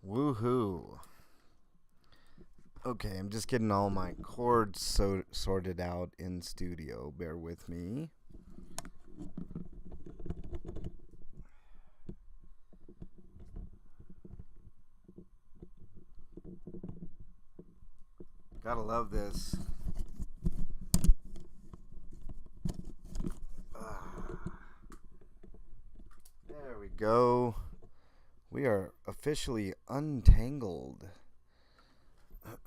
Woohoo. Okay, I'm just getting all my chords sorted out in studio. Bear with me. Gotta love this. There we go. We are officially untangled. Let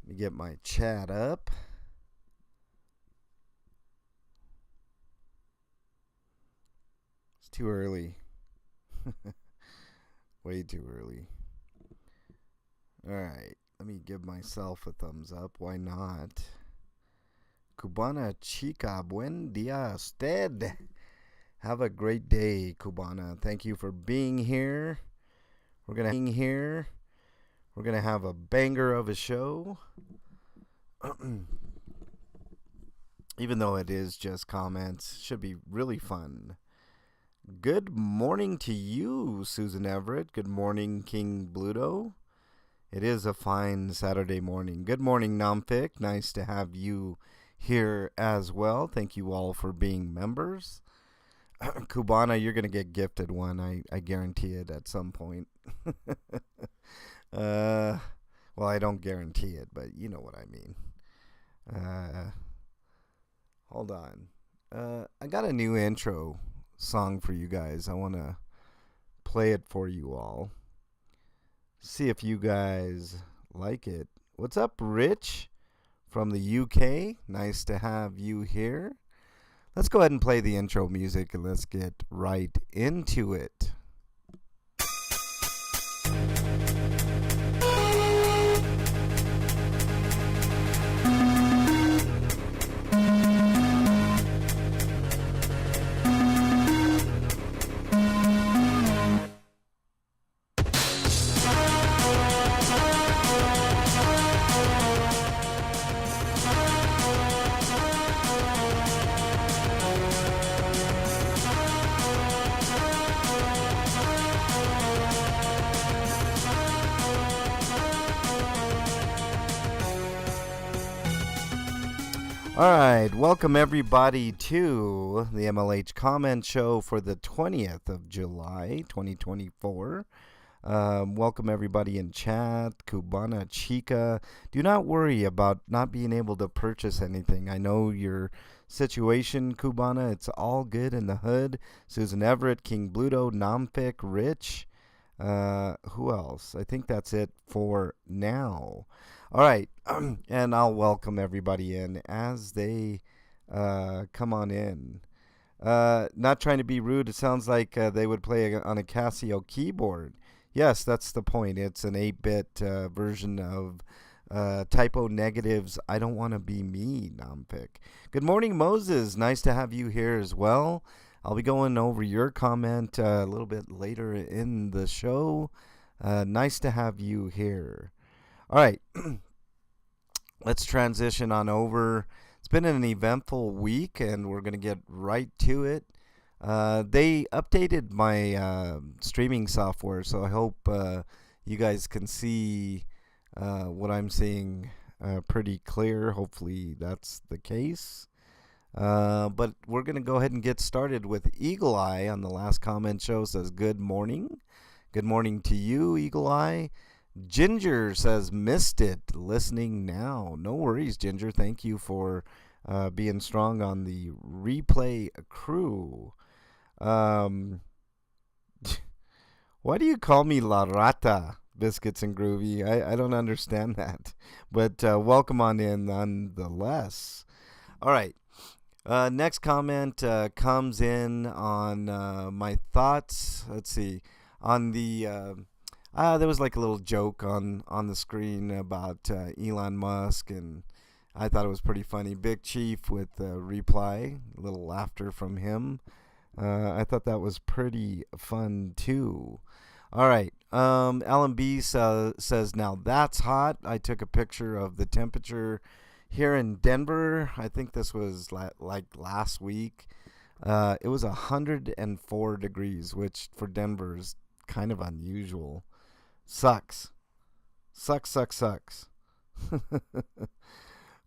me get my chat up. It's too early. Way too early. Alright, let me give myself a thumbs up. Why not? Cubana Chica, buen dia usted. Have a great day, Cubana. Thank you for being here. We're gonna have a banger of a show. Even though it is just comments, should be really fun. Good morning to you, Susan Everett. Good morning, King Bluto. It is a fine Saturday morning. Good morning, Namfik. Nice to have you here as well. Thank you all for being members. Cubana, you're going to get gifted one. I guarantee it at some point. Well, I don't guarantee it, but you know what I mean. Hold on. I got a new intro song for you guys. I want to play it for you all. See if you guys like it. What's up, Rich from the UK? Nice to have you here. Let's go ahead and play the intro music and let's get right into it. Alright, welcome everybody to the MLH Comment Show for the 20th of July, 2024. Welcome everybody in chat, Cubana Chica. Do not worry about not being able to purchase anything. I know your situation, Cubana. It's all good in the hood. Susan Everett, King Bluto, Namfik, Rich. Who else? I think that's it for now. All right, and I'll welcome everybody in as they come on in. Not trying to be rude, it sounds like they would play on a Casio keyboard. Yes, that's the point. It's an 8-bit version of Typo Negative's I Don't Want to Be Me, Nampic. Good morning, Moses. Nice to have you here as well. I'll be going over your comment a little bit later in the show. Nice to have you here. All right, let's transition on over. It's been an eventful week, and we're going to get right to it. They updated my streaming software, so I hope you guys can see what I'm seeing pretty clear. Hopefully that's the case. But we're going to go ahead and get started with Eagle Eye on the last comment show. Says good morning. Good morning to you, Eagle Eye. Ginger says missed it. Listening now. No worries, Ginger. Thank you for being strong on the replay crew. Why do you call me La Rata, Biscuits and Groovy? I don't understand that. But welcome on in nonetheless. All right. Next comment comes in on my thoughts. Let's see. On the there was like a little joke on the screen about Elon Musk, and I thought it was pretty funny. Big Chief with reply, a little laughter from him. I thought that was pretty fun too. All right. Alan B says, now that's hot. I took a picture of the temperature here in Denver. I think this was like last week. It was 104 degrees, which for Denver is kind of unusual. Sucks. Sucks.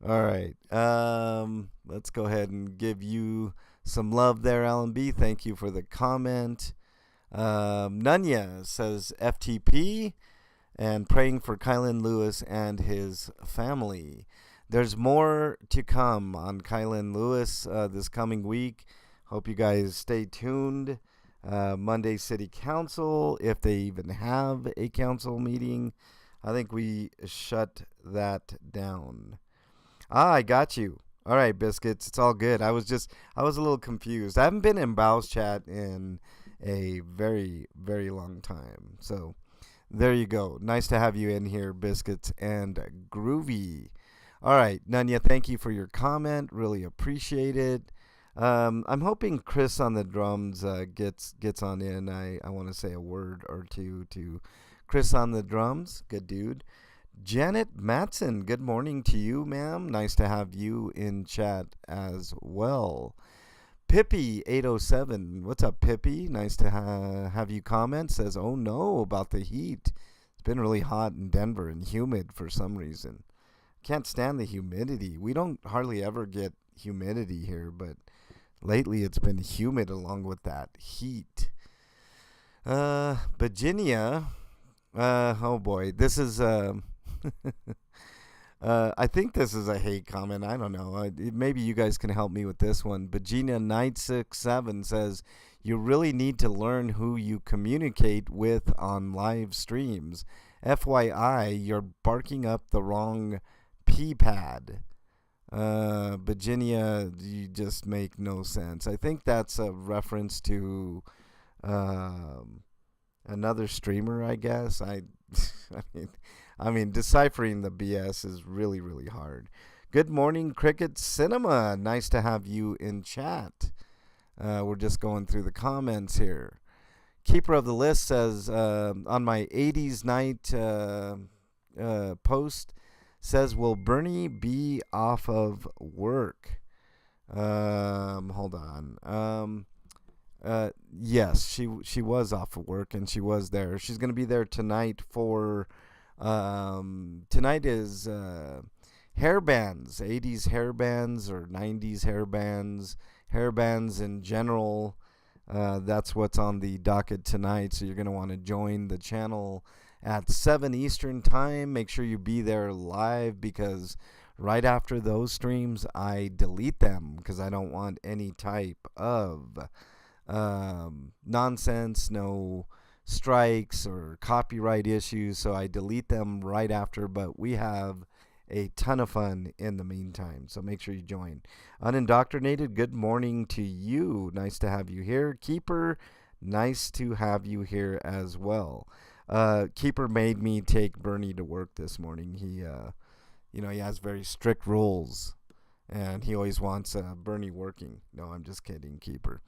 All right. Let's go ahead and give you some love there, Alan B. Thank you for the comment. Nunya says FTP and praying for Kylan Lewis and his family. There's more to come on Kylan Lewis this coming week. Hope you guys stay tuned. Monday City Council, if they even have a council meeting. I think we shut that down. I got you. All right, Biscuits. It's all good. I was a little confused. I haven't been in Bow's chat in a very, very long time. So there you go. Nice to have you in here, Biscuits and Groovy. All right, Nunya, thank you for your comment. Really appreciate it. I'm hoping Chris on the drums gets on in. I want to say a word or two to Chris on the drums. Good dude. Janet Matson, good morning to you, ma'am. Nice to have you in chat as well. Pippi807, what's up, Pippi? Nice to have you comment. Says, oh no, about the heat. It's been really hot in Denver and humid for some reason. Can't stand the humidity. We don't hardly ever get humidity here, but lately it's been humid along with that heat. Virginia, oh boy, this is I think this is a hate comment. I don't know. Maybe you guys can help me with this one. Virginia Knight 67 says, you really need to learn who you communicate with on live streams. FYI, you're barking up the wrong P-pad. Virginia, you just make no sense. I think that's a reference to another streamer, I guess. I mean, deciphering the BS is really, really hard. Good morning, Cricket Cinema. Nice to have you in chat. We're just going through the comments here. Keeper of the List says, on my 80s night post, says, will Bernie be off of work? Hold on. Yes, she was off of work, and she was there. She's going to be there tonight for... tonight is hair bands, 80s hair bands or 90s hair bands in general. That's what's on the docket tonight, so you're going to want to join the channel at 7 Eastern time. Make sure you be there live, because right after those streams I delete them because I don't want any type of nonsense, no strikes or copyright issues, so I delete them right after. But we have a ton of fun in the meantime, so make sure you join. Unindoctrinated, good morning to you. Nice to have you here. Keeper, nice to have you here as well. Keeper made me take Bernie to work this morning. He he has very strict rules, and he always wants Bernie working. No, I'm just kidding, Keeper.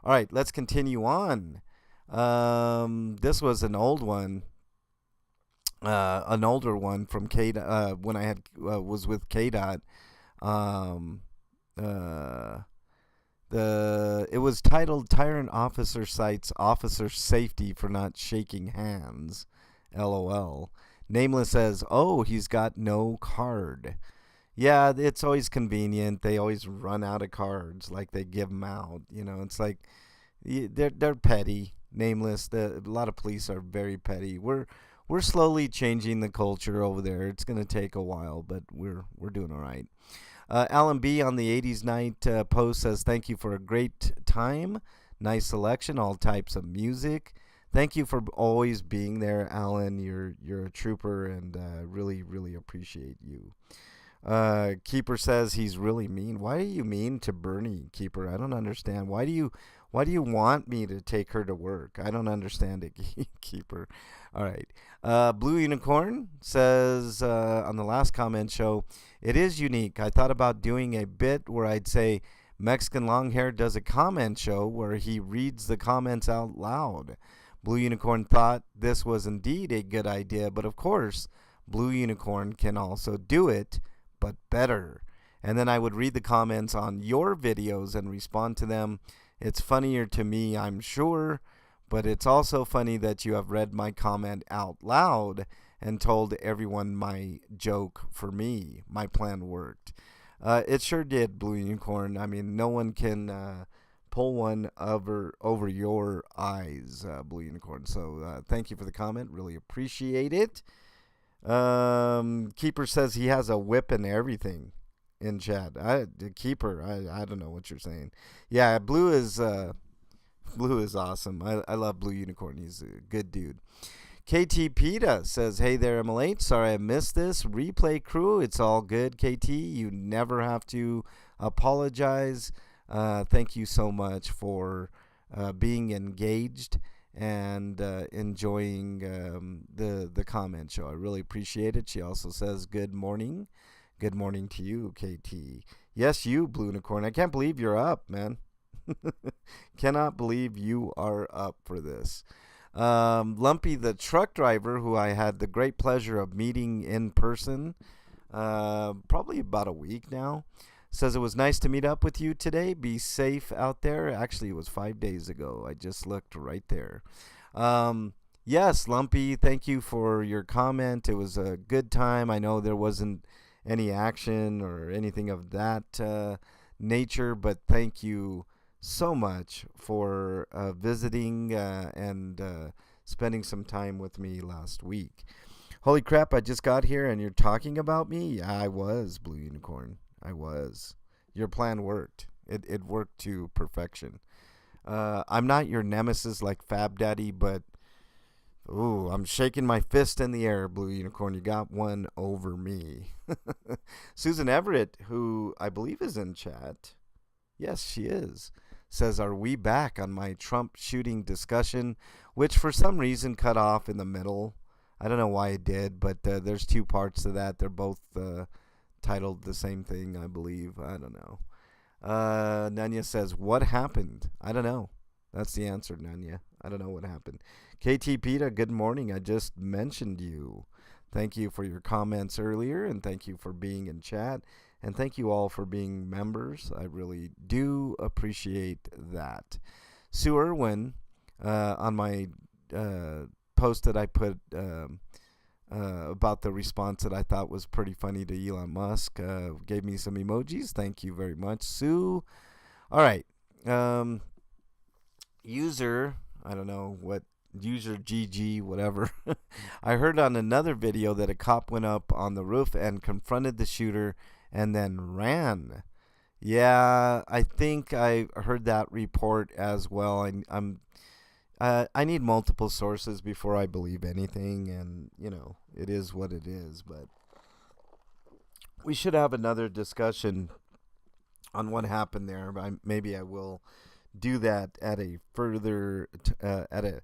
All right, let's continue on. This was an old one, an older one from K. When I was with KDOT. It was titled "Tyrant Officer Cites Officer Safety for Not Shaking Hands." LOL. Nameless says, "Oh, he's got no card." Yeah, it's always convenient. They always run out of cards, like they give them out. It's like they're petty. Nameless. A lot of police are very petty. We're slowly changing the culture over there. It's going to take a while, but we're doing all right. Alan B on the 80s night post says, thank you for a great time. Nice selection, all types of music. Thank you for always being there, Alan. You're a trooper, and really, really appreciate you. Keeper says he's really mean. Why are you mean to Bernie, Keeper? I don't understand. Why do you want me to take her to work? I don't understand it, Keeper. All right. Blue Unicorn says on the last comment show, it is unique. I thought about doing a bit where I'd say Mexican Longhair does a comment show where he reads the comments out loud. Blue Unicorn thought this was indeed a good idea, but of course, Blue Unicorn can also do it, but better. And then I would read the comments on your videos and respond to them. It's funnier to me, I'm sure, But it's also funny that you have read my comment out loud and told everyone my joke for me. My plan worked. It sure did, Blue Unicorn. I mean, no one can pull one over your eyes, Blue Unicorn. So thank you for the comment. Really appreciate it. Keeper says he has a whip and everything in chat. Keeper, I don't know what you're saying. Yeah, Blue is awesome. I love Blue Unicorn. He's a good dude. KT Peta says, hey there, MLH. Sorry I missed this. Replay crew, it's all good, KT. You never have to apologize. Thank you so much for being engaged and enjoying the comment show. I really appreciate it. She also says, good morning. Good morning to you, KT. Yes, you, Blue Unicorn. I can't believe you're up, man. Cannot believe you are up for this. Lumpy, the truck driver, who I had the great pleasure of meeting in person probably about a week now, says it was nice to meet up with you today. Be safe out there. Actually, it was 5 days ago. I just looked right there. Yes, Lumpy, thank you for your comment. It was a good time. I know there wasn't any action or anything of that nature, but thank you so much for visiting and spending some time with me last week. Holy crap, I just got here and you're talking about me? Yeah, I was, Blue Unicorn. I was. Your plan worked. It worked to perfection. I'm not your nemesis like Fab Daddy, but ooh, I'm shaking my fist in the air, Blue Unicorn. You got one over me. Susan Everett, who I believe is in chat. Yes, she is. Says, are we back on my Trump shooting discussion, which for some reason cut off in the middle. I don't know why it did, but there's two parts to that. They're both titled the same thing, I believe. I don't know. Nanya says, what happened? I don't know. That's the answer, Nanya. I don't know what happened. KT Peta, good morning. I just mentioned you. Thank you for your comments earlier, and thank you for being in chat. And thank you all for being members. I really do appreciate that. Sue Irwin, on my post that I put about the response that I thought was pretty funny to Elon Musk, gave me some emojis. Thank you very much, Sue. All right. User, I don't know what, user GG, whatever. I heard on another video that a cop went up on the roof and confronted the shooter and then ran. Yeah, I think I heard that report as well. I need multiple sources before I believe anything, and you know, it is what it is. But we should have another discussion on what happened there. Maybe I will do that at a further at a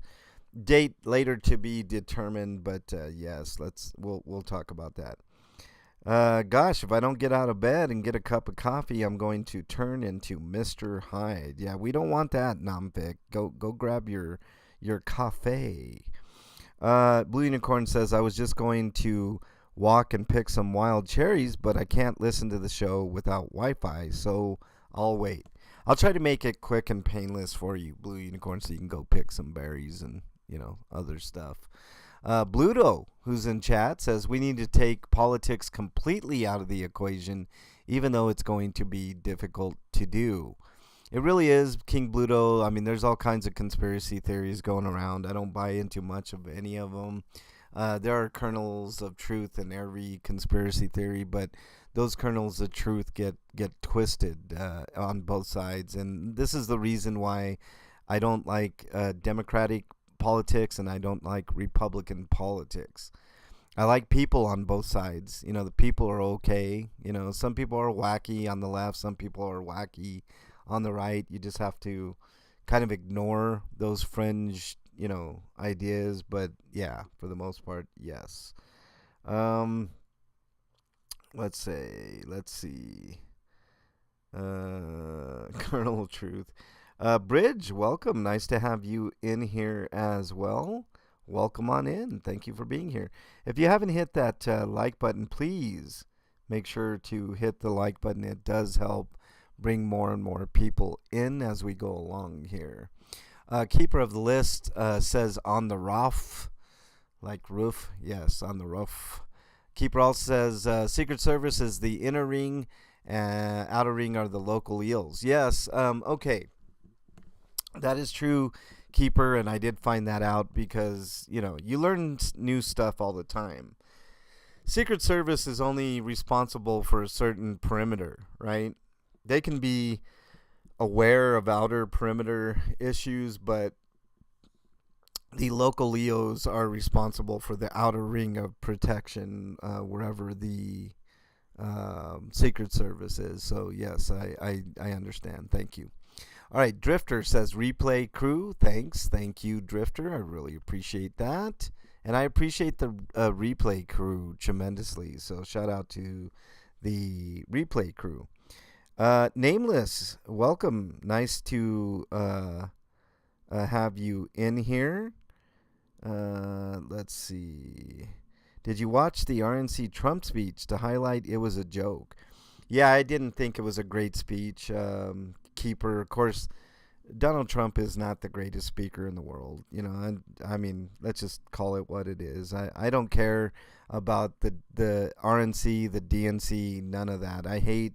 date later to be determined. But yes, we'll talk about that. Gosh, if I don't get out of bed and get a cup of coffee, I'm going to turn into Mr. Hyde. Yeah, we don't want that, Namvik. Go grab your cafe. Blue Unicorn says, I was just going to walk and pick some wild cherries, but I can't listen to the show without Wi-Fi, so I'll wait. I'll try to make it quick and painless for you, Blue Unicorn, so you can go pick some berries and, you know, other stuff. Bluto, who's in chat, says we need to take politics completely out of the equation, even though it's going to be difficult to do. It really is, King Bluto. I mean, there's all kinds of conspiracy theories going around. I don't buy into much of any of them. There are kernels of truth in every conspiracy theory, but those kernels of truth get twisted on both sides. And this is the reason why I don't like Democratic politics and I don't like Republican politics. I like people on both sides. You know, the people are okay. You know, some people are wacky on the left, some people are wacky on the right. You just have to kind of ignore those fringe, you know, ideas. But yeah, for the most part, yes. Let's see. Kernel of Truth. Bridge, welcome. Nice to have you in here as well. Welcome on in. Thank you for being here. If you haven't hit that like button, please make sure to hit the like button. It does help bring more and more people in as we go along here. Keeper of the list says on the roof, like roof. Yes, on the roof. Keeper also says Secret Service is the inner ring, outer ring are the local eels. Yes. Okay. That is true, Keeper, and I did find that out because, you learn new stuff all the time. Secret Service is only responsible for a certain perimeter, right? They can be aware of outer perimeter issues, but the local Leos are responsible for the outer ring of protection wherever the Secret Service is. So, yes, I understand. Thank you. All right, Drifter says replay crew. Thanks. Thank you, Drifter. I really appreciate that. And I appreciate the replay crew tremendously. So shout out to the replay crew. Nameless, welcome. Nice to have you in here. Let's see. Did you watch the RNC Trump speech to highlight it was a joke? Yeah, I didn't think it was a great speech. Keeper, of course, Donald Trump is not the greatest speaker in the world. I mean, let's just call it what it is. I don't care about the RNC, the DNC, none of that. I hate,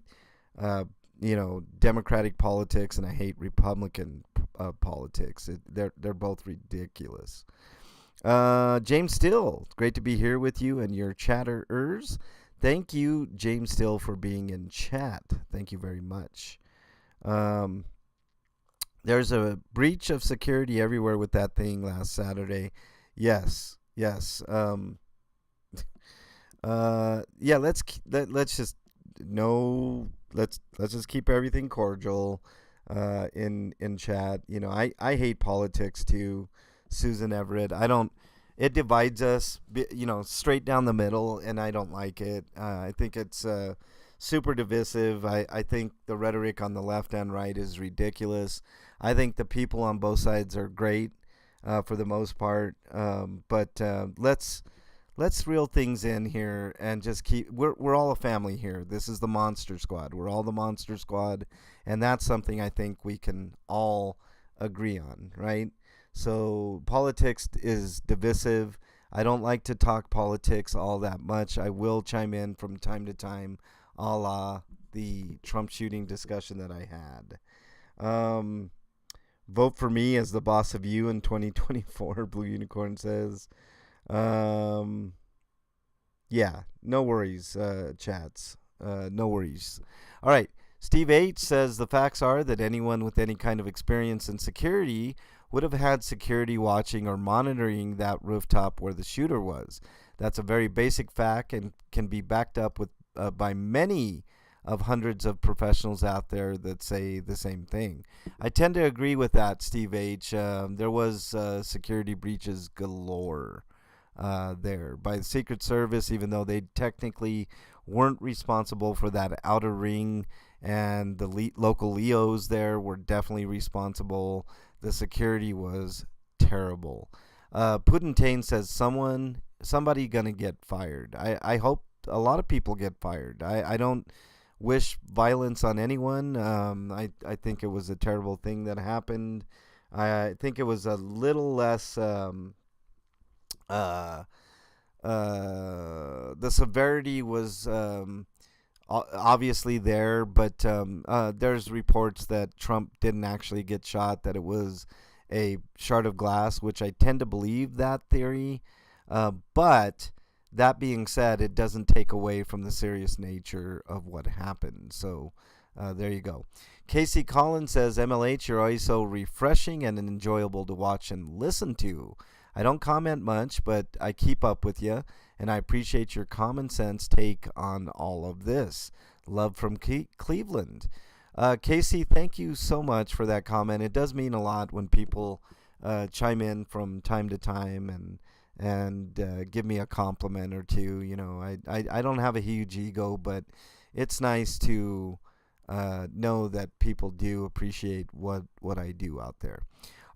Democratic politics, and I hate Republican politics. They're both ridiculous. James Still, great to be here with you and your chatterers. Thank you, James Still, for being in chat. Thank you very much. There's a breach of security everywhere with that thing last Saturday. Yes. Yeah, let's just let's just keep everything cordial in chat. I hate politics too, Susan Everett. It divides us, straight down the middle, and I don't like it. I think it's super divisive. I think the rhetoric on the left and right is ridiculous. I think the people on both sides are great for the most part. But let's reel things in here and just we're all a family here. This is the Monster Squad. We're all the Monster Squad, and that's something I think we can all agree on, right? So politics is divisive. I don't like to talk politics all that much. I will chime in from time to time, a la the Trump shooting discussion that I had. Vote for me as the boss of you in 2024, Blue Unicorn says. Yeah, no worries, chats. No worries. All right. Steve H. says the facts are that anyone with any kind of experience in security would have had security watching or monitoring that rooftop where the shooter was. That's a very basic fact and can be backed up with by many of hundreds of professionals out there that say the same thing. I tend to agree with that, Steve H. There was security breaches galore there by the Secret Service, even though they technically weren't responsible for that outer ring, and the local Leos there were definitely responsible. The security was terrible. Puddintain says somebody gonna get fired. I hope a lot of people get fired. I don't wish violence on anyone. I think it was a terrible thing that happened. I think it was a little less the severity was obviously there, but there's reports that Trump didn't actually get shot, that it was a shard of glass, which I tend to believe that theory. But that being said, it doesn't take away from the serious nature of what happened. So there you go. Casey Collins says, MLH, you're always so refreshing and enjoyable to watch and listen to. I don't comment much, but I keep up with you, and I appreciate your common sense take on all of this. Love from Cleveland. Casey, thank you so much for that comment. It does mean a lot when people chime in from time to time and give me a compliment or two. I don't have a huge ego, but it's nice to know that people do appreciate what I do out there.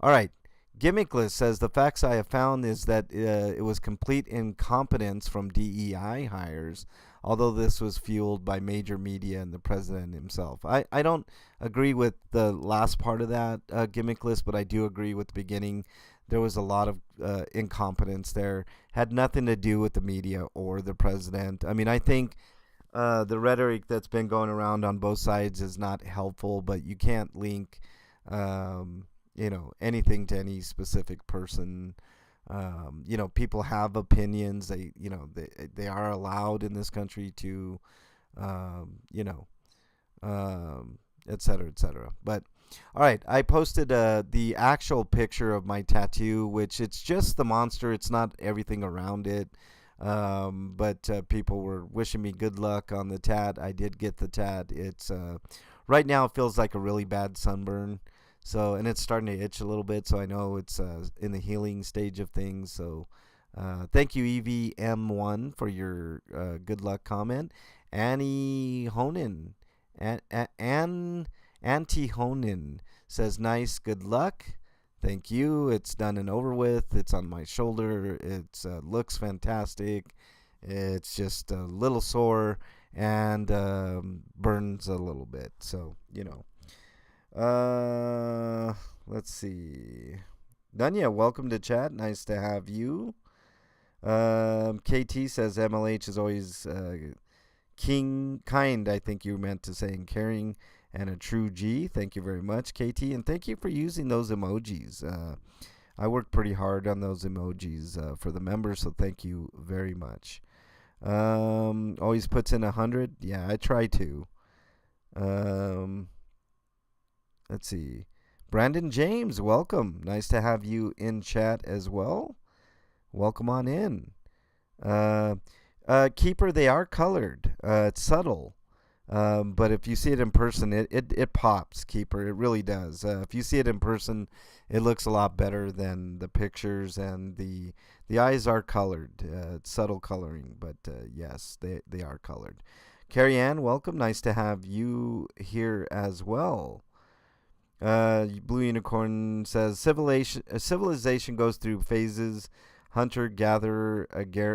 All right. Gimmickless says the facts I have found is that it was complete incompetence from DEI hires. although this was fueled by major media and the president himself. I don't agree with the last part of that gimmick list, but I do agree with the beginning. There was a lot of incompetence there. Had nothing to do with the media or the president. I mean, I think the rhetoric that's been going around on both sides is not helpful, but you can't link, anything to any specific person. People have opinions. They are allowed in this country to, et cetera, et cetera. But all right, I posted the actual picture of my tattoo, which it's just the monster. It's not everything around it. But people were wishing me good luck on the tat. I did get the tat. It's right now it feels like a really bad sunburn. So, and it's starting to itch a little bit, so I know it's in the healing stage of things. So, thank you, EVM1, for your good luck comment. Annie Honan, Auntie Honan says, nice, good luck. Thank you. It's done and over with. It's on my shoulder. It looks fantastic. It's just a little sore and burns a little bit. So, let's see. Dunya, welcome to chat. Nice to have you. KT says MLH is always kind, I think you meant to say, and caring, and a true G. Thank you very much, KT, and thank you for using those emojis. I worked pretty hard on those emojis for the members, so thank you very much. Always puts in 100. Yeah, I try to. Let's see. Brandon James, welcome. Nice to have you in chat as well. Welcome on in. Keeper, they are colored. It's subtle. But if you see it in person, it pops, Keeper. It really does. If you see it in person, it looks a lot better than the pictures, and the eyes are colored. It's subtle coloring, but yes, they are colored. Carrie Ann, welcome. Nice to have you here as well. Blue Unicorn says civilization goes through phases: hunter gatherer,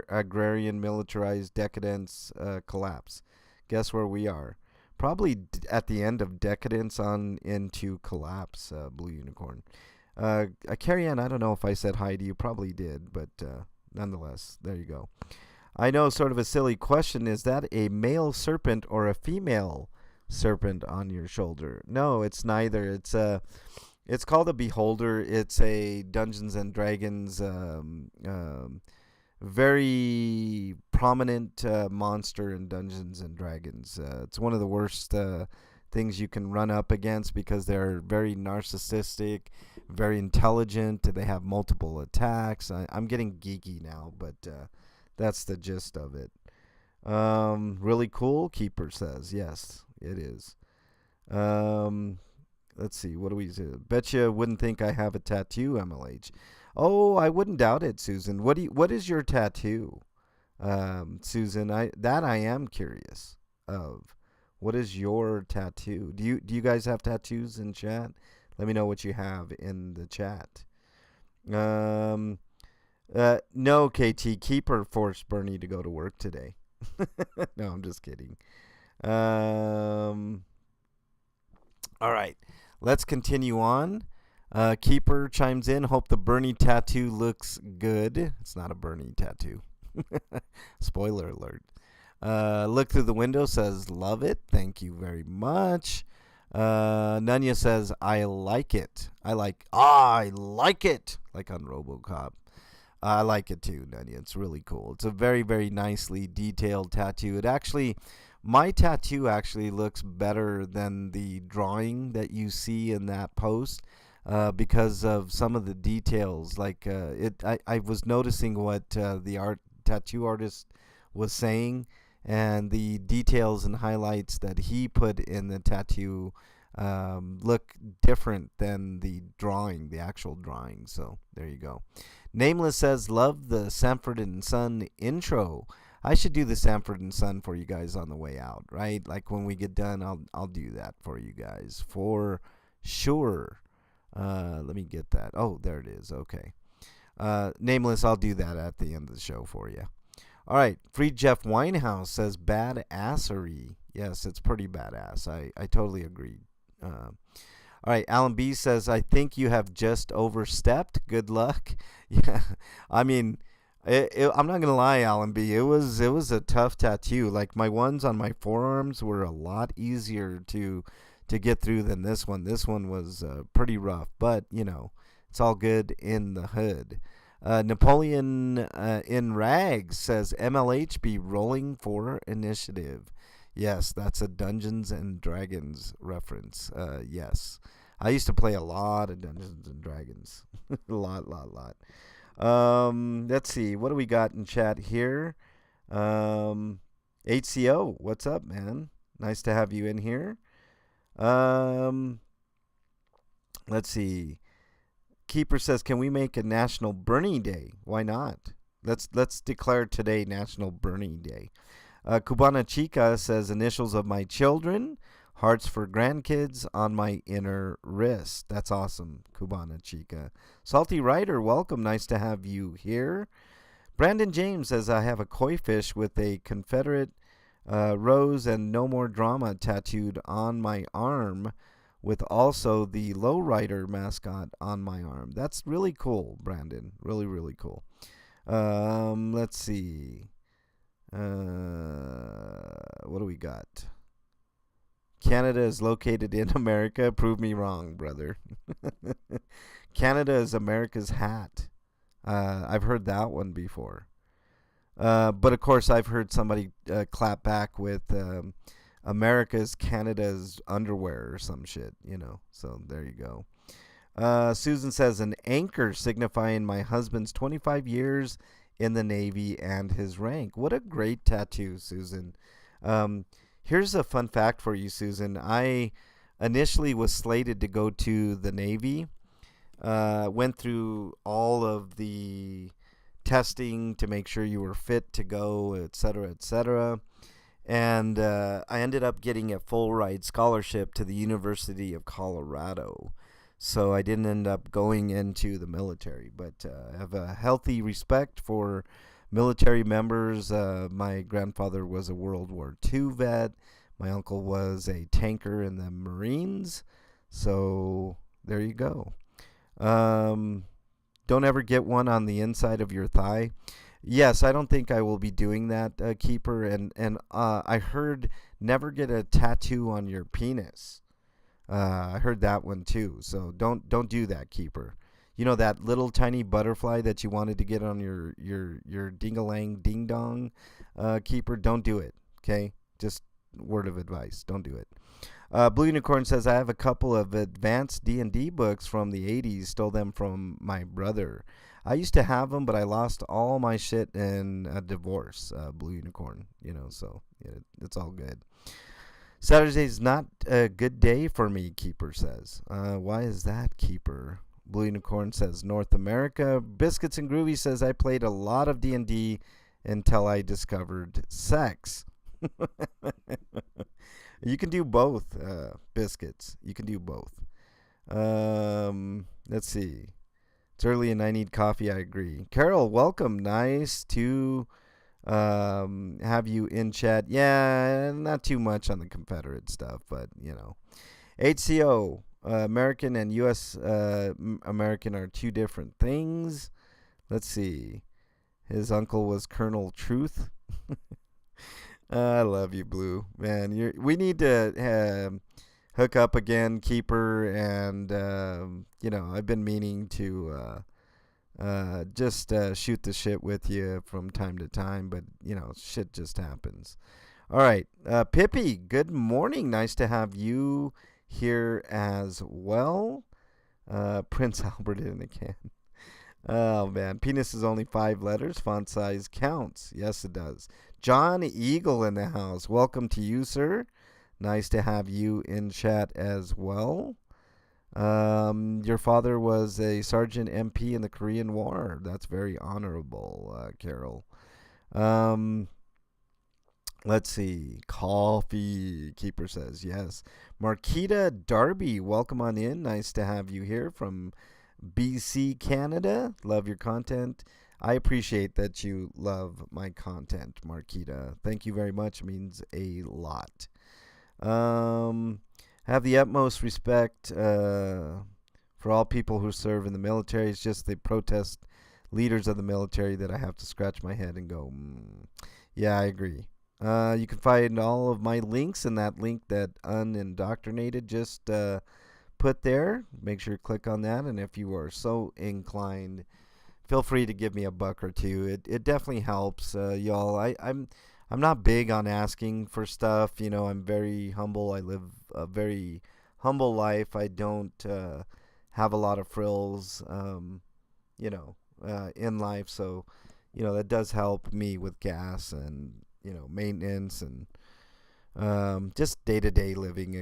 agrarian, militarized, decadence, collapse. Guess where we are? Probably at the end of decadence on into collapse. Blue Unicorn. Carrie Ann, I don't know if I said hi to you. Probably did, but nonetheless, there you go. I know, sort of a silly question. Is that a male serpent or a female serpent on your shoulder? No, it's neither. It's called a beholder. It's a Dungeons and Dragons very prominent monster in Dungeons and Dragons. It's one of the worst things you can run up against because they're very narcissistic, very intelligent. They have multiple attacks. I'm getting geeky now, but that's the gist of it. Really cool, Keeper says. Yes, it is. Let's see. What do we do? Bet you wouldn't think I have a tattoo, MLH. Oh, I wouldn't doubt it, Susan. What is your tattoo, Susan? I am curious of. What is your tattoo? Do you guys have tattoos in chat? Let me know what you have in the chat. No, KT. Keeper forced Bernie to go to work today. No, I'm just kidding. All right, let's continue on. Keeper chimes in. Hope the Bernie tattoo looks good. It's not a Bernie tattoo. Spoiler alert. Look through the window says, love it. Thank you very much. Nunya says, I like it. I like it. Like on RoboCop. I like it too, Nunya. It's really cool. It's a very, very nicely detailed tattoo. My tattoo actually looks better than the drawing that you see in that post. Because of some of the details, like I was noticing what the tattoo artist was saying, and the details and highlights that he put in the tattoo look different than the drawing, the actual drawing. So there you go. Nameless says, love the Sanford and Son intro. I should do the Sanford and Son for you guys on the way out, right? Like when we get done, I'll do that for you guys for sure. Let me get that. Oh, there it is. Okay. Nameless, I'll do that at the end of the show for you. All right. Free Jeff Winehouse says badassery. Yes, it's pretty badass. I totally agree. All right. Alan B says, I think you have just overstepped. Good luck. Yeah. I mean, I'm not gonna lie, Alan B. It was a tough tattoo. Like my ones on my forearms were a lot easier to get through than this one. This one was pretty rough, but it's all good in the hood. Napoleon in rags says MLH be rolling for initiative. Yes, that's a Dungeons and Dragons reference. Yes, I used to play a lot of Dungeons and Dragons. a lot. Let's see. What do we got in chat here? HCO, what's up, man? Nice to have you in here. Let's see. Keeper says, can we make a National Bernie Day? Why not? Let's declare today National Bernie Day. Cubana Chica says, initials of my children, hearts for grandkids on my inner wrist. That's awesome, Cubana Chica. Salty Rider, welcome. Nice to have you here. Brandon James says, I have a koi fish with a Confederate rose and no more drama tattooed on my arm, with also the lowrider mascot on my arm. That's really cool, Brandon. Really, really cool. Let's see. What do we got? Canada is located in America. Prove me wrong, brother. Canada is America's hat. I've heard that one before. But of course, I've heard somebody clap back with America's Canada's underwear or some shit, So there you go. Susan says, an anchor signifying my husband's 25 years in the Navy and his rank. What a great tattoo, Susan. Here's a fun fact for you, Susan. I initially was slated to go to the Navy. Went through all of the testing to make sure you were fit to go, etc., etc. And I ended up getting a full ride scholarship to the University of Colorado. So I didn't end up going into the military, but I have a healthy respect for military members. My grandfather was a World War II vet. My uncle was a tanker in the Marines. So there you go. Don't ever get one on the inside of your thigh. Yes, I don't think I will be doing that, Keeper. And I heard never get a tattoo on your penis. I heard that one too. So don't do that, Keeper. You know that little tiny butterfly that you wanted to get on your ding-a-lang ding-dong, Keeper? Don't do it, okay? Just word of advice. Don't do it. Blue Unicorn says, I have a couple of advanced D&D books from the 80s. Stole them from my brother. I used to have them, but I lost all my shit in a divorce, Blue Unicorn. So it's all good. Saturday's not a good day for me, Keeper says. Why is that, Keeper? Blue Unicorn says, North America. Biscuits and Groovy says, I played a lot of D&D until I discovered sex. You can do both, Biscuits. You can do both. Let's see. It's early and I need coffee. I agree. Carol, welcome. Nice to have you in chat. Yeah, not too much on the Confederate stuff, but HCO, American and U.S. American are two different things. Let's see. His uncle was Colonel Truth. I love you, Blue. Man, we need to hook up again, Keeper, and I've been meaning to just shoot the shit with you from time to time, but shit just happens. All right, Pippi, good morning. Nice to have you here as well. Prince Albert in a can. Oh man, penis is only 5 letters. Font size counts. Yes, it does. John Eagle in the house. Welcome to you, sir. Nice to have you in chat as well. Your father was a sergeant MP in the Korean War. That's very honorable, Carol. Let's see. Coffee Keeper says yes. Marquita Darby, welcome on in. Nice to have you here from BC, Canada. Love your content. I appreciate that you love my content, Marquita. Thank you very much. It means a lot. Um, have the utmost respect for all people who serve in the military. It's just the protest leaders of the military that I have to scratch my head and go, yeah, I agree. You can find all of my links in that link that Unindoctrinated just put there. Make sure you click on that. And if you are so inclined, feel free to give me a buck or two. It definitely helps, y'all. I'm not big on asking for stuff. You know, I'm very humble. I live a very humble life. I don't have a lot of frills, you know, in life. So, you know, that does help me with gas and, you know, maintenance and just day-to-day living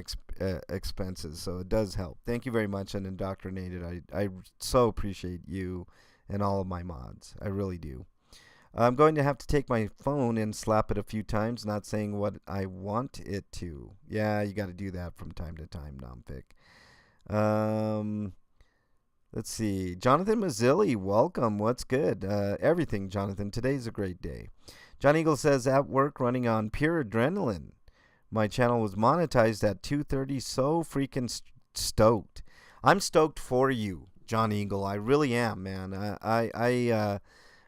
expenses. So it does help. Thank you very much, Unindoctrinated. I so appreciate you and all of my mods. I really do. I'm going to have to take my phone and slap it a few times, not saying what I want it to. Yeah, you got to do that from time to time, Nomfic. Let's see. Jonathan Mazzilli, welcome. What's good? Everything, Jonathan. Today's a great day. John Eagle says, at work running on pure adrenaline. My channel was monetized at 2:30. So freaking stoked. I'm stoked for you, John Eagle. I really am, man.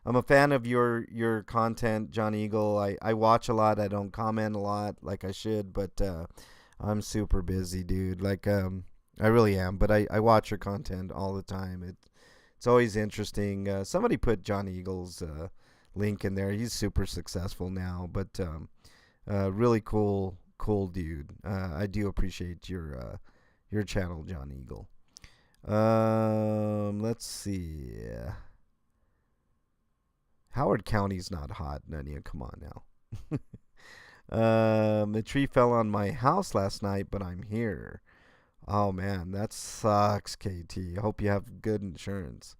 I'm a fan of your content, John Eagle. I watch a lot. I don't comment a lot like I should, but I'm super busy, dude. Like I really am. But I watch your content all the time. It's always interesting. Somebody put John Eagle's link in there. He's super successful now, but really cool dude. I do appreciate your channel, John Eagle. Let's see. Howard County's not hot, Nunya. Come on now. The tree fell on my house last night, but I'm here. Oh man, that sucks, KT. I hope you have good insurance.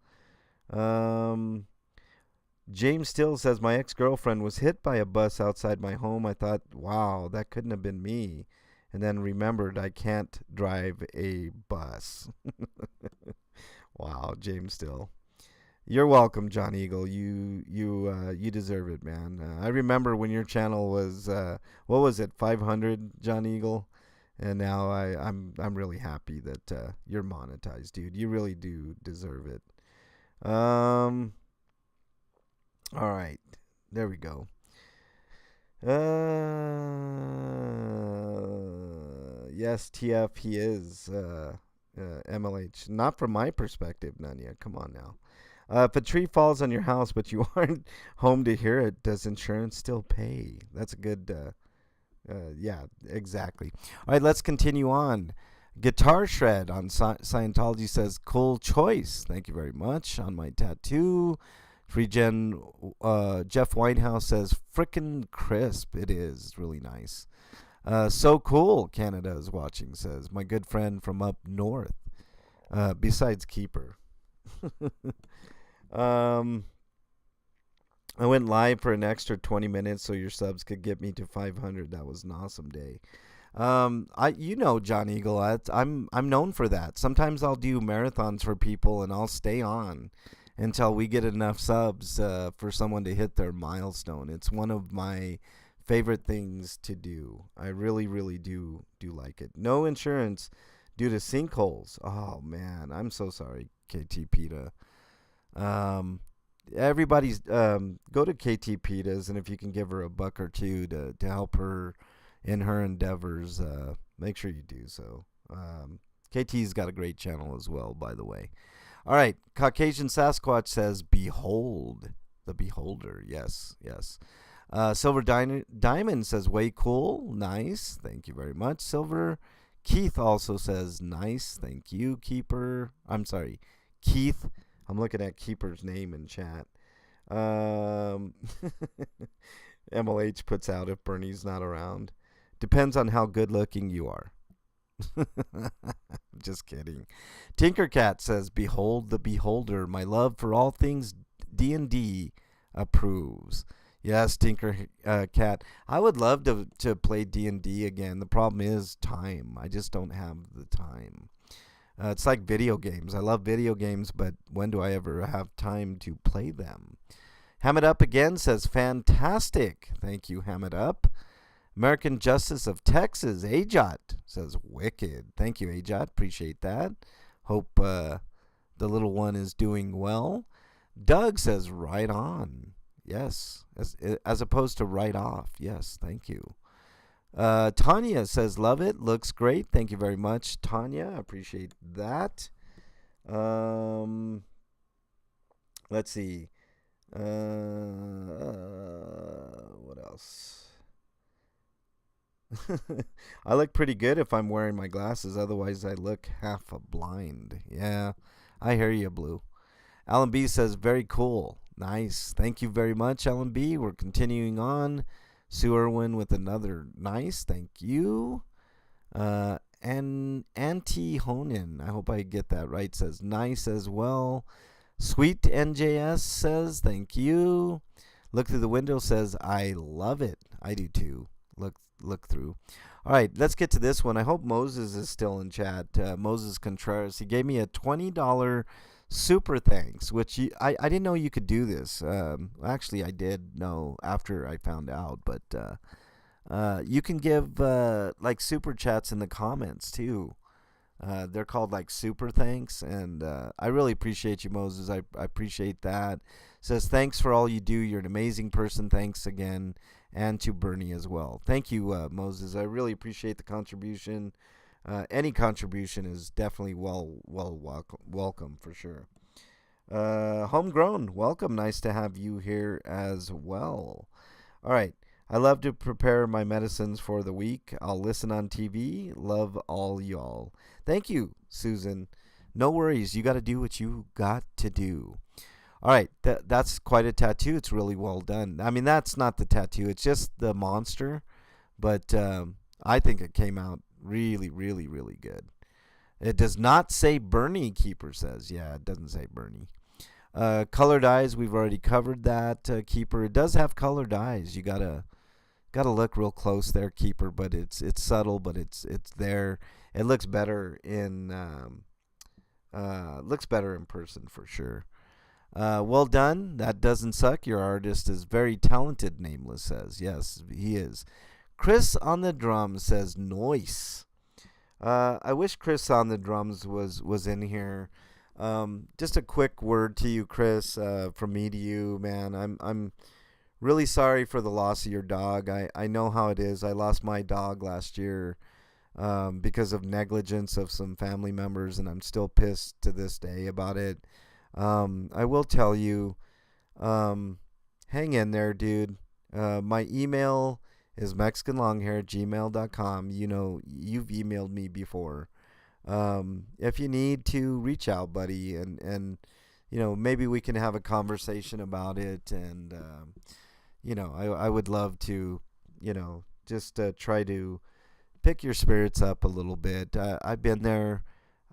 James Still says, my ex-girlfriend was hit by a bus outside my home. I thought, wow, that couldn't have been me. And then remembered I can't drive a bus. Wow, James Still. You're welcome, John Eagle. You deserve it, man. I remember when your channel was, what was it, 500, John Eagle? And now I'm really happy that you're monetized, dude. You really do deserve it. All right, there we go. Yes, TF, he is MLH. Not from my perspective, Nunya. Come on now. If a tree falls on your house but you aren't home to hear it, does insurance still pay? That's a good, yeah, exactly. All right, let's continue on. Guitar Shred on Scientology says, cool choice. Thank you very much on my tattoo. Free Gen Jeff Whitehouse says, frickin' crisp. It is really nice. So cool, Canada is watching, says my good friend from up north. Besides Keeper. I went live for an extra 20 minutes so your subs could get me to 500. That was an awesome day. You know, John Eagle, I'm known for that. Sometimes I'll do marathons for people and I'll stay on until we get enough subs for someone to hit their milestone. It's one of my favorite things to do. I really, really do like it. No insurance due to sinkholes. Oh man, I'm so sorry, KT PETA. Everybody's go to KT PETA's, and if you can give her a buck or two to help her in her endeavors, make sure you do so. KT's got a great channel as well, by the way. All right, Caucasian Sasquatch says, behold, the beholder. Yes. Silver Diamond says, way cool. Nice. Thank you very much, Silver. Keith also says, nice. Thank you, Keeper. I'm sorry, Keith. I'm looking at Keeper's name in chat. MLH puts out if Bernie's not around. Depends on how good looking you are. Just kidding. Tinkercat says, behold the beholder. My love for all things D&D approves. Yes, Tinkercat. I would love to play D&D again. The problem is time. I just don't have the time. It's like video games. I love video games, but when do I ever have time to play them? Ham It Up again says fantastic. Thank you, Ham It Up. American Justice of Texas, Ajot, says wicked. Thank you, Ajot. Appreciate that. Hope the little one is doing well. Doug says right on. Yes, as opposed to right off. Yes, thank you. Tanya says love it. Looks great. Thank you very much, Tanya. Appreciate that. Let's see. What else? I look pretty good if I'm wearing my glasses. Otherwise, I look half blind. Yeah, I hear you, Blue. Alan B says, very cool. Nice. Thank you very much, Alan B. We're continuing on. Sue Irwin with another nice. Thank you. And Auntie Honan, I hope I get that right, says nice as well. Sweet NJS says, thank you. Look through the window says, I love it. I do too. Look through. All right, let's get to this one. I hope Moses is still in chat. Moses Contreras. He gave me a $20 super thanks, which I didn't know you could do this. Actually, I did know after I found out, but you can give like super chats in the comments too. They're called like super thanks, and I really appreciate you, Moses. I appreciate that. Says thanks for all you do. You're an amazing person. Thanks again. And to Bernie as well. Thank you, Moses. I really appreciate the contribution. Any contribution is definitely welcome for sure. Homegrown, welcome. Nice to have you here as well. All right. I love to prepare my medicines for the week. I'll listen on TV. Love all y'all. Thank you, Susan. No worries. You got to do what you got to do. All right, that's quite a tattoo. It's really well done. I mean, that's not the tattoo. It's just the monster. But I think it came out really, really, really good. It does not say Bernie, Keeper says. Yeah, it doesn't say Bernie. Colored eyes, we've already covered that, Keeper. It does have colored eyes. You gotta look real close there, Keeper. But it's subtle, but it's there. It looks better in person for sure. Well done. That doesn't suck. Your artist is very talented, Nameless says. Yes, he is. Chris on the drums says noise. I wish Chris on the drums was in here. Just a quick word to you, Chris, from me to you, man. I'm really sorry for the loss of your dog. I know how it is. I lost my dog last year because of negligence of some family members, and I'm still pissed to this day about it. I will tell you, hang in there, dude. My email is mexicanlonghair@gmail.com. You know, you've emailed me before. If you need to, reach out, buddy, and you know, maybe we can have a conversation about it. And you know, I would love to, you know, just try to pick your spirits up a little bit. I've been there.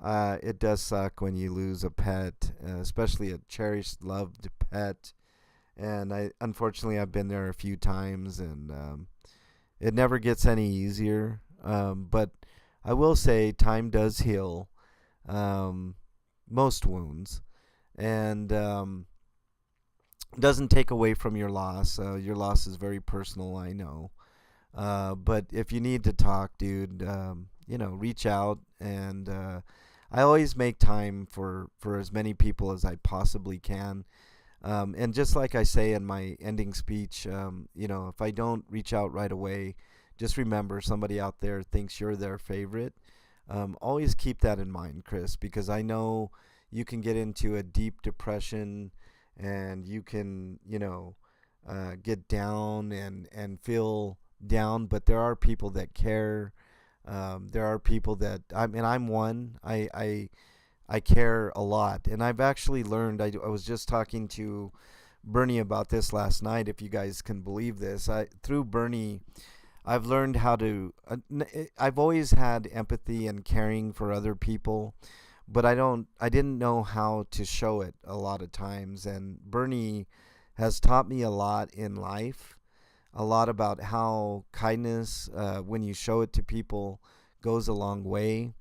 It does suck when you lose a pet, especially a cherished, loved pet. And unfortunately, I've been there a few times, and it never gets any easier. But I will say time does heal most wounds, and doesn't take away from your loss. Your loss is very personal, I know. But if you need to talk, dude, you know, reach out. And I always make time for as many people as I possibly can. And just like I say in my ending speech, you know, if I don't reach out right away, just remember somebody out there thinks you're their favorite. Always keep that in mind, Chris, because I know you can get into a deep depression, and you can, you know, get down and feel down. But there are people that care. There are people that I'm one. I care a lot, and I've actually learned. I was just talking to Bernie about this last night. If you guys can believe this, through Bernie, I've learned how to. I've always had empathy and caring for other people, but I didn't know how to show it a lot of times. And Bernie has taught me a lot in life. A lot about how kindness, when you show it to people, goes a long way.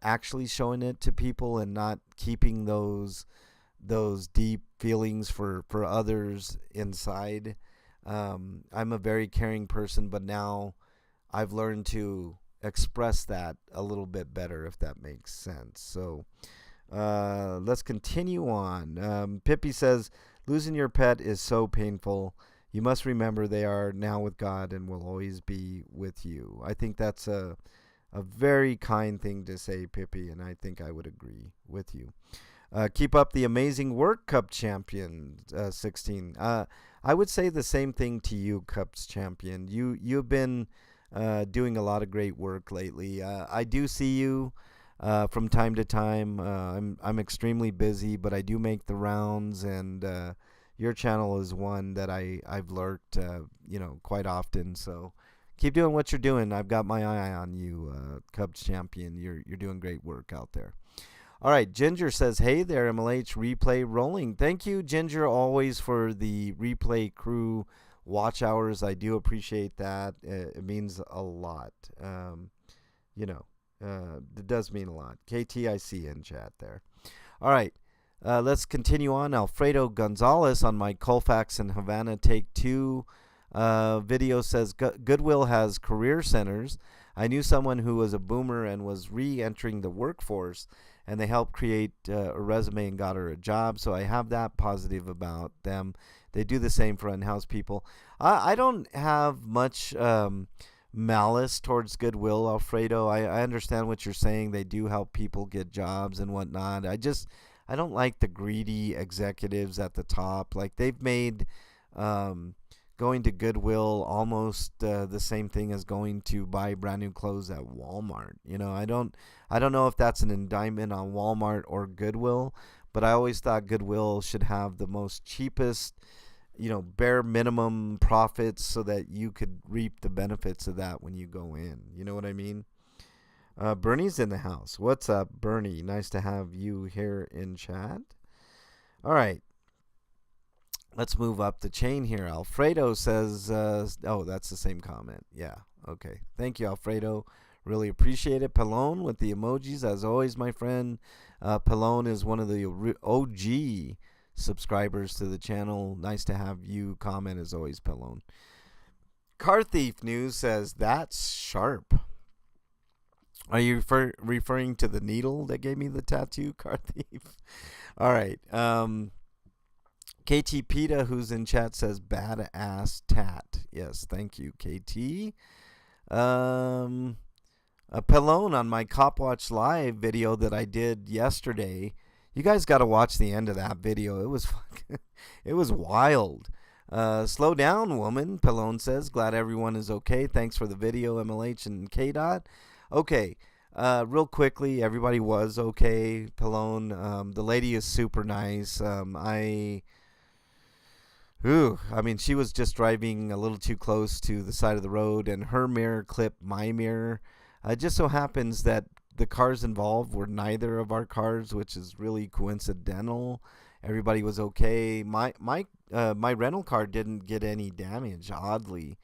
Actually showing it to people and not keeping those deep feelings for others inside. I'm a very caring person, but now I've learned to express that a little bit better, if that makes sense. So let's continue on. Pippi says, losing your pet is so painful. You must remember they are now with God and will always be with you. I think that's a very kind thing to say, Pippi, and I think I would agree with you. Keep up the amazing work, Cup Champion 16. I would say the same thing to you, Cups Champion. You've been doing a lot of great work lately. I do see you from time to time. I'm extremely busy, but I do make the rounds, and your channel is one that I've lurked, quite often. So keep doing what you're doing. I've got my eye on you, Cubs Champion. You're doing great work out there. All right, Ginger says, hey there, MLH replay rolling. Thank you, Ginger, always for the replay crew watch hours. I do appreciate that. It means a lot. It does mean a lot. KT, I see in chat there. All right, let's continue on. Alfredo Gonzalez on my Colfax and Havana Take 2 video says, Goodwill has career centers. I knew someone who was a boomer and was re-entering the workforce, and they helped create a resume and got her a job. So I have that positive about them. They do the same for unhoused people. I don't have much malice towards Goodwill, Alfredo. I understand what you're saying. They do help people get jobs and whatnot. I don't like the greedy executives at the top. Like, they've made going to Goodwill almost the same thing as going to buy brand new clothes at Walmart. I don't know if that's an indictment on Walmart or Goodwill, but I always thought Goodwill should have the most cheapest, bare minimum profits so that you could reap the benefits of that when you go in. You know what I mean? Bernie's in the house. What's up, Bernie? Nice to have you here in chat. All right. Let's move up the chain here. Alfredo says, that's the same comment. Yeah, okay. Thank you, Alfredo. Really appreciate it. Pelone with the emojis, as always, my friend. Pelone is one of the OG subscribers to the channel. Nice to have you comment, as always, Pelone. Car Thief News says, that's sharp. Are you referring to the needle that gave me the tattoo, Car Thief? All right. KT Peta, who's in chat, says badass tat. Yes, thank you, KT. Pelone on my Cop Watch Live video that I did yesterday. You guys got to watch the end of that video. It was wild. Slow down, woman, Pelone says. Glad everyone is okay. Thanks for the video, MLH and KDOT. Okay, real quickly, everybody was okay, Pelone. The lady is super nice. She was just driving a little too close to the side of the road, and her mirror clipped my mirror. It just so happens that the cars involved were neither of our cars, which is really coincidental. Everybody was okay. My rental car didn't get any damage, oddly,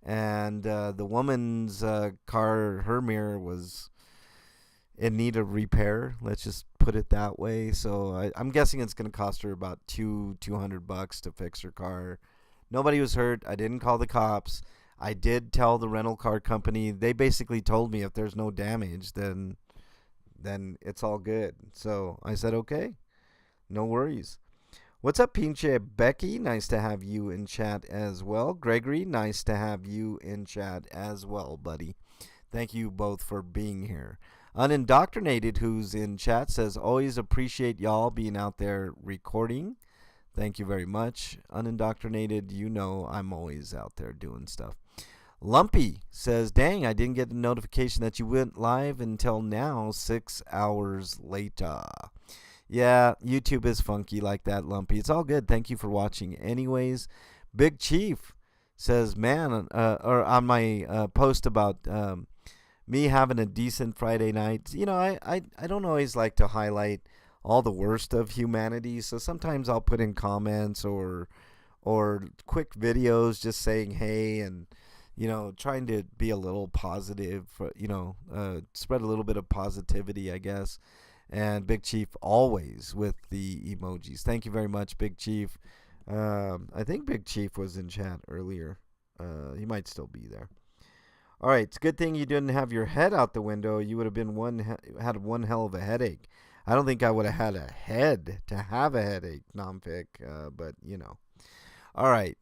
and the woman's car, her mirror was in need of repair. Let's just put it that way. So I'm guessing it's going to cost her about $200 to fix her car. Nobody was hurt. I didn't call the cops. I did tell the rental car company. They basically told me if there's no damage, then it's all good. So I said, okay, no worries. What's up, Pinche Becky? Nice to have you in chat as well. Gregory, nice to have you in chat as well, buddy. Thank you both for being here. Unindoctrinated, who's in chat, says, always appreciate y'all being out there recording. Thank you very much. Unindoctrinated, I'm always out there doing stuff. Lumpy says, dang, I didn't get the notification that you went live until now, 6 hours later. Yeah, YouTube is funky like that, Lumpy. It's all good. Thank you for watching anyways. Big Chief says, man, or on my post about me having a decent Friday night, I don't always like to highlight all the worst of humanity, so sometimes I'll put in comments or quick videos just saying hey, and trying to be a little positive, spread a little bit of positivity, I guess. And Big Chief always with the emojis. Thank you very much, Big Chief. I think Big Chief was in chat earlier. He might still be there. All right, it's a good thing you didn't have your head out the window. You would have been had one hell of a headache. I don't think I would have had a head to have a headache, Nomfic, but you know. All right.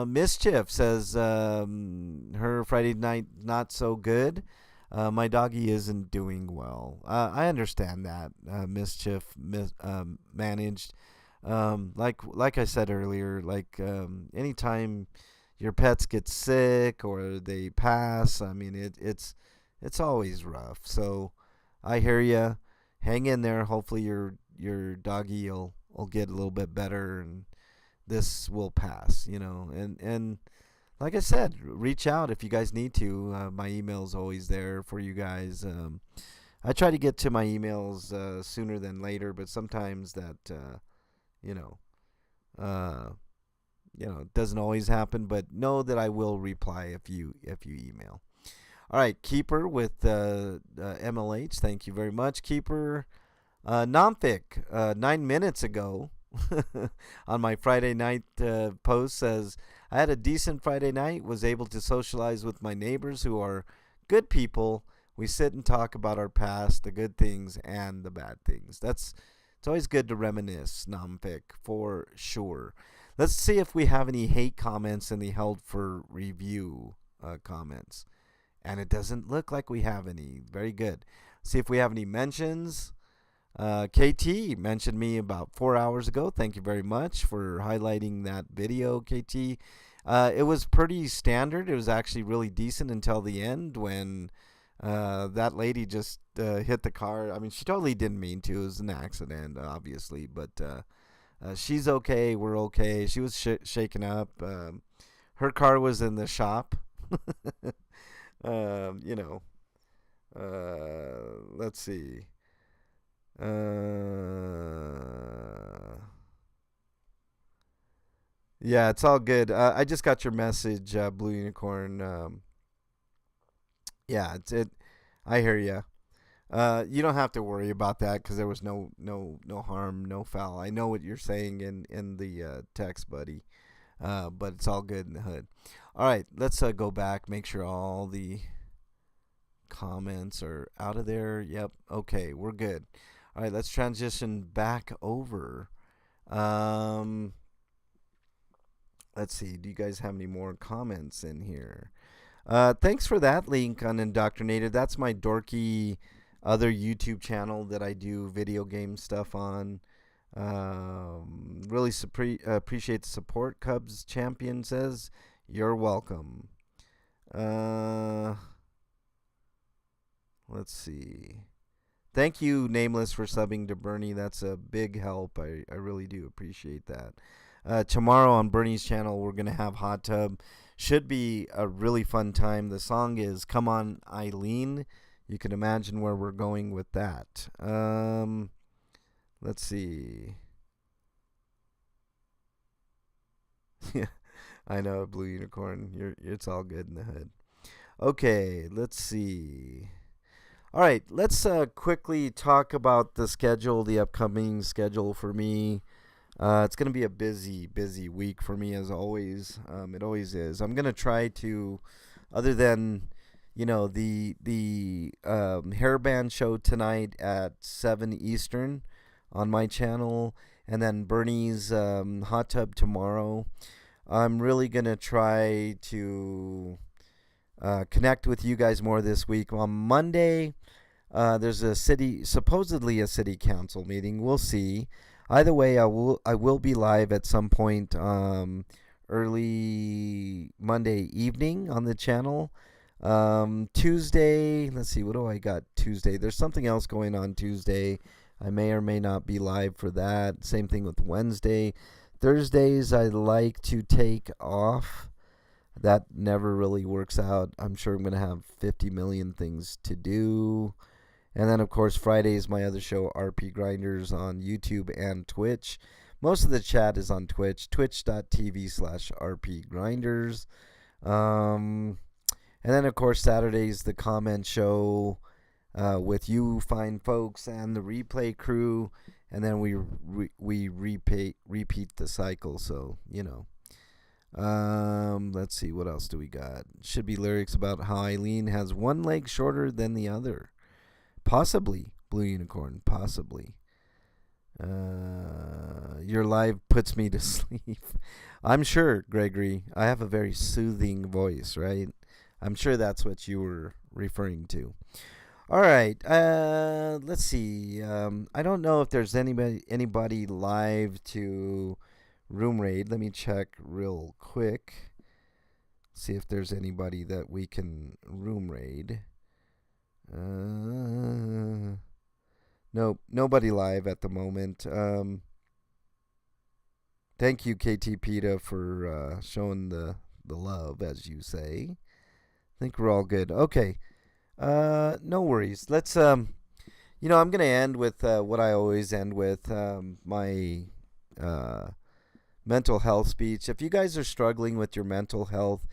Mischief says her Friday night not so good. My doggy isn't doing well. I understand that. Mischief managed. Like I said earlier, anytime your pets get sick or they pass, I mean it's always rough. So I hear you. Hang in there. Hopefully your doggy will get a little bit better and this will pass, and like I said, reach out if you guys need to. My email's always there for you guys. I try to get to my emails sooner than later, but sometimes that you know it doesn't always happen. But know that I will reply if you email. All right, Keeper with MLH. Thank you very much, Keeper. Nomfic 9 minutes ago. On my Friday night post says, I had a decent Friday night, was able to socialize with my neighbors who are good people. We sit and talk about our past, the good things and the bad things. It's always good to reminisce, Nomfic, for sure. Let's see if we have any hate comments in the held for review comments. And it doesn't look like we have any. Very good. See if we have any mentions. KT mentioned me about 4 hours ago. Thank you very much for highlighting that video, KT. It was pretty standard. It was actually really decent until the end when that lady just hit the car. I mean, she totally didn't mean to. It was an accident, obviously. But she's okay. We're okay. She was shaken up. Her car was in the shop. Let's see. Yeah, it's all good. I just got your message, Blue Unicorn. Yeah, I hear you. You don't have to worry about that because there was no harm, no foul. I know what you're saying in the text, buddy. But it's all good in the hood. All right, let's go back. Make sure all the comments are out of there. Yep. Okay, we're good. All right, let's transition back over. Let's see. Do you guys have any more comments in here? Thanks for that link on Indoctrinated. That's my dorky other YouTube channel that I do video game stuff on. Really appreciate the support. Cubs champion says, you're welcome. Let's see. Thank you, Nameless, for subbing to Bernie. That's a big help. I really do appreciate that. Tomorrow on Bernie's channel, we're going to have Hot Tub. Should be a really fun time. The song is Come On Eileen. You can imagine where we're going with that. Let's see. Yeah, I know, Blue Unicorn. It's all good in the hood. Okay, let's see. All right, let's quickly talk about the schedule, the upcoming schedule for me. It's going to be a busy week for me, as always. It always is. I'm going to try to, other than, the hairband show tonight at 7 Eastern on my channel, and then Bernie's hot tub tomorrow. I'm really going to try to connect with you guys more this week. On Monday, there's supposedly a city council meeting. We'll see. Either way, I will be live at some point early Monday evening on the channel. Tuesday, let's see, what do I got Tuesday? There's something else going on Tuesday. I may or may not be live for that. Same thing with Wednesday. Thursdays, I like to take off. That never really works out. I'm sure I'm going to have 50 million things to do. And then, of course, Friday is my other show, RP Grinders, on YouTube and Twitch. Most of the chat is on Twitch, twitch.tv/RP Grinders. And then, of course, Saturday's the comment show. with you fine folks and the replay crew, and then we repeat the cycle. So let's see, what else do we got? Should be lyrics about how Eileen has one leg shorter than the other. Possibly, Blue Unicorn, possibly. Your live puts me to sleep. I'm sure, Gregory. I have a very soothing voice, right? I'm sure that's what you were referring to. All right. Let's see. I don't know if there's anybody live to room raid. Let me check real quick. See if there's anybody that we can room raid. Nope, nobody live at the moment. Thank you, KT PETA, for showing the love, as you say. I think we're all good. Okay. No worries. Let's I'm gonna end with what I always end with, my mental health speech. If you guys are struggling with your mental health,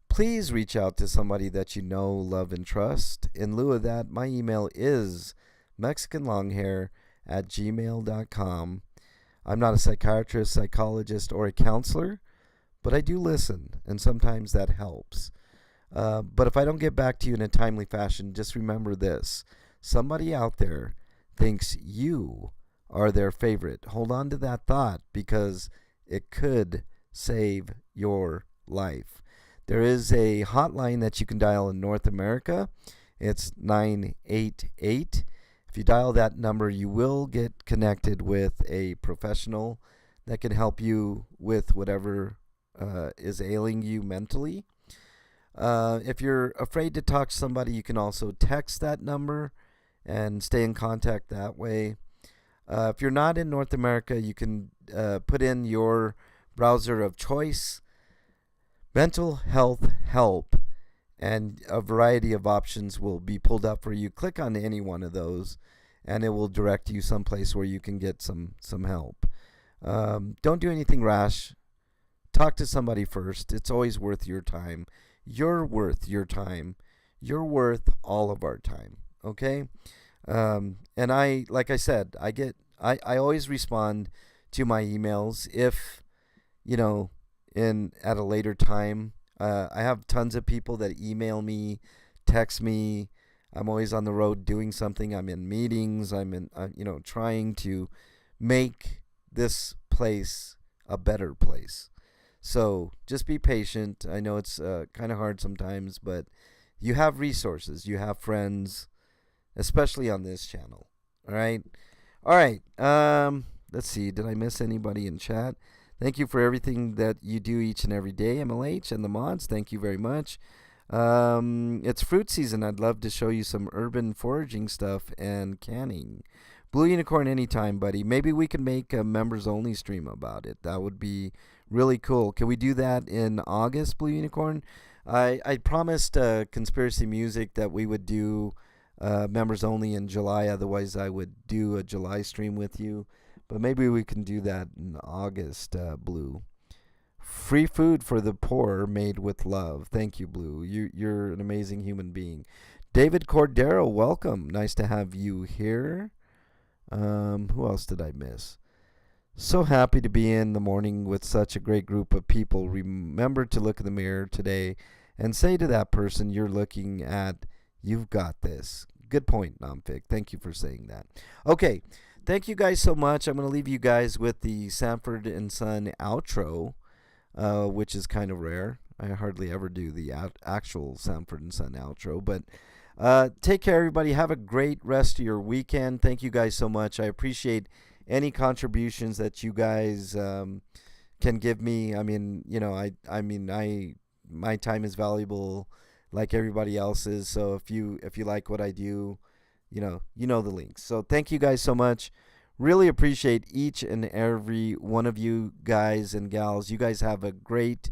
please reach out to somebody that you know, love, and trust. In lieu of that, my email is mexicanlonghair@gmail.com. I'm not a psychiatrist, psychologist, or a counselor, but I do listen, and sometimes that helps. But if I don't get back to you in a timely fashion, just remember this. Somebody out there thinks you are their favorite. Hold on to that thought, because it could save your life. There is a hotline that you can dial in North America. It's 988. If you dial that number, you will get connected with a professional that can help you with whatever is ailing you mentally. If you're afraid to talk to somebody, you can also text that number and stay in contact that way. If you're not in North America, you can put in your browser of choice, mental health help, and a variety of options will be pulled up for you. Click on any one of those, and it will direct you someplace where you can get some help. Don't do anything rash. Talk to somebody first. It's always worth your time. You're worth your time. You're worth all of our time. Okay? And like I said, I always respond to my emails if, at a later time. I have tons of people that email me, text me. I'm always on the road doing something. I'm in meetings. I'm trying to make this place a better place. So just be patient. I know it's kind of hard sometimes, but you have resources. You have friends, especially on this channel. All right. Let's see. Did I miss anybody in chat? Thank you for everything that you do each and every day, MLH and the mods. Thank you very much. It's fruit season. I'd love to show you some urban foraging stuff and canning. Blue Unicorn anytime, buddy. Maybe we can make a members-only stream about it. That would be really cool. Can we do that in August, Blue Unicorn? I promised Conspiracy Music that we would do members only in July. Otherwise, I would do a July stream with you. But maybe we can do that in August, Blue. Free food for the poor made with love. Thank you, Blue. You're an amazing human being. David Cordero, welcome. Nice to have you here. Who else did I miss? So happy to be in the morning with such a great group of people. Remember to look in the mirror today and say to that person you're looking at, you've got this. Good point, Nomfic. Thank you for saying that. Okay. Thank you guys so much. I'm going to leave you guys with the Sanford and Son outro, which is kind of rare. I hardly ever do the actual Sanford and Son outro. But take care, everybody. Have a great rest of your weekend. Thank you guys so much. I appreciate any contributions that you guys can give me. I mean, my time is valuable like everybody else's. So if you like what I do, you know the links. So thank you guys so much. Really appreciate each and every one of you guys and gals. You guys have a great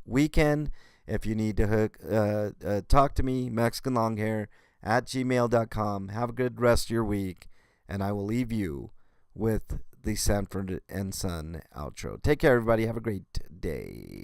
weekend. If you need to talk to me, MexicanLonghair@gmail.com. Have a good rest of your week, and I will leave you with the Sanford and Son outro. Take care, everybody. Have a great day.